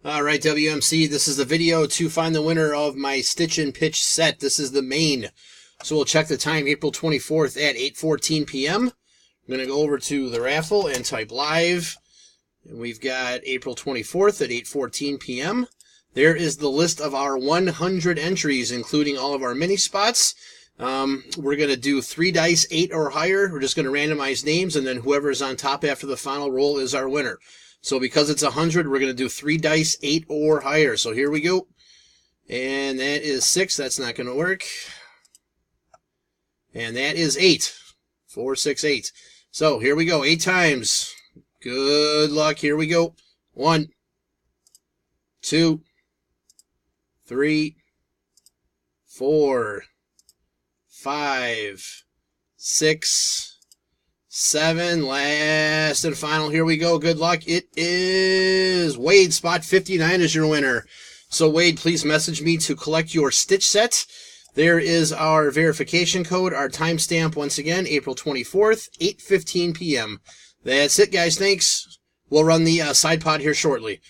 All right, WMC, this is the video to find the winner of my Stitch and Pitch set. This is the main. So we'll check the time, April 24th at 8:14 p.m. I'm going to go over to the raffle and type live. And we've got April 24th at 8:14 p.m. There is the list of our 100 entries, including all of our mini spots. We're going to do 3 dice, 8 or higher. We're just going to randomize names, and then whoever's on top after the final roll is our winner. So because it's 100, we're going to do 3 dice, 8 or higher. So here we go. And that is 6. That's not going to work. And that is 8. 4, 6, 8. So here we go. 8 times. Good luck. Here we go. 1, 2, 3, 4, 5, 6, 7, last and final. Here we go. Good luck. It is Wade. Spot 59 is your winner. So Wade, please message me to collect your Stitch set. There is our verification code, our timestamp once again, April 24th, 8:15 p.m. That's it, guys. Thanks. We'll run the side pod here shortly.